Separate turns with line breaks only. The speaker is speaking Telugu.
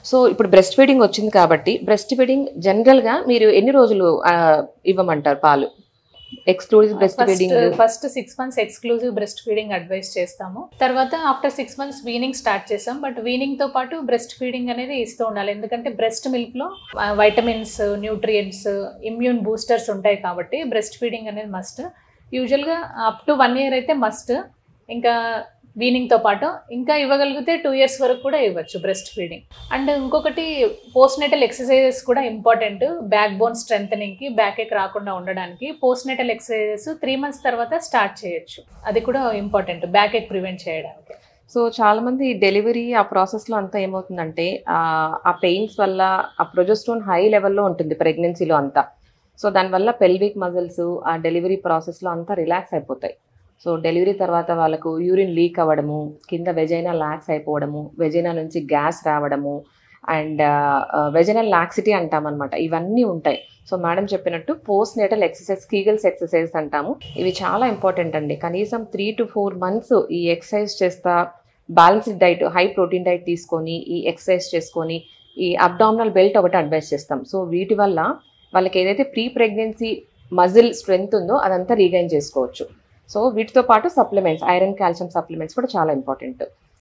సో ఇప్పుడు బ్రెస్ట్ ఫీడింగ్ వచ్చింది కాబట్టి బ్రెస్ట్ ఫీడింగ్ జనరల్గా మీరు ఎన్ని రోజులు ఇవ్వమంటారు పాలు? Exclusive breast feeding
first 6 months exclusive breast feeding advice చేస్తాము. తర్వాత ఆఫ్టర్ 6 months వీనింగ్ స్టార్ట్ చేస్తాం. బట్ వీనింగ్ తో పాటు బ్రెస్ట్ ఫీడింగ్ అనేది ఇస్తూ ఉండాలి. ఎందుకంటే బ్రెస్ట్ మిల్క్ లో వైటమిన్స్, న్యూట్రియంట్స్, ఇమ్యూన్ బూస్టర్స్ ఉంటాయి కాబట్టి బ్రెస్ట్ ఫీడింగ్ అనేది మస్ట్. యూజువల్గా అప్ టు 1 year అయితే మస్ట్. ఇంకా వీనింగ్తో పాటు ఇంకా ఇవ్వగలిగితే 2 years వరకు కూడా ఇవ్వచ్చు బ్రెస్ట్ ఫీడింగ్. అండ్ ఇంకొకటి పోస్ట్ నేటల్ ఎక్సర్సైజెస్ కూడా ఇంపార్టెంట్. బ్యాక్ బోన్ స్ట్రెంథనింగ్కి, బ్యాక్ ఏక్ రాకుండా ఉండడానికి పోస్ట్ నేటల్ ఎక్సర్సైజెస్ 3 months తర్వాత స్టార్ట్ చేయొచ్చు. అది కూడా ఇంపార్టెంట్ బ్యాక్ ఏక్ ప్రివెంట్ చేయడానికి.
సో చాలా మంది డెలివరీ ఆ ప్రాసెస్లో అంతా ఏమవుతుందంటే ఆ పెయిన్స్ వల్ల ఆ ప్రొజెస్ట్రాన్ హై లెవెల్లో ఉంటుంది ప్రెగ్నెన్సీలో అంతా. సో దానివల్ల పెల్విక్ మజిల్స్ ఆ డెలివరీ ప్రాసెస్లో అంతా రిలాక్స్ అయిపోతాయి. సో డెలివరీ తర్వాత వాళ్ళకు యూరిన్ లీక్ అవ్వడము, కింద వెజైనా లాక్స్ అయిపోవడము, వెజైనా నుంచి గ్యాస్ రావడము అండ్ వెజైనల్ లాక్సిటీ అంటామన్నమాట. ఇవన్నీ ఉంటాయి. సో మేడం చెప్పినట్టు post natal exercise, Kegels exercise అంటాము. ఇవి చాలా ఇంపార్టెంట్ అండి. కనీసం 3 to 4 months ఈ ఎక్సర్సైజ్ చేస్తా balanced diet, high protein diet తీసుకొని ఈ ఎక్సర్సైజ్ చేసుకొని ఈ అబ్డామినల్ బెల్ట్ ఒకటి అడ్వైస్ చేస్తాం. సో వీటి వల్ల వాళ్ళకి ఏదైతే ప్రీ ప్రెగ్నెన్సీ మజిల్ స్ట్రెంగ్త్ ఉందో అదంతా రీగైన్ చేసుకోవచ్చు. సో వీటితో పాటు సప్లిమెంట్స్, ఐరన్, కాల్షియం సప్లిమెంట్స్ కూడా చాలా ఇంపార్టెంట్.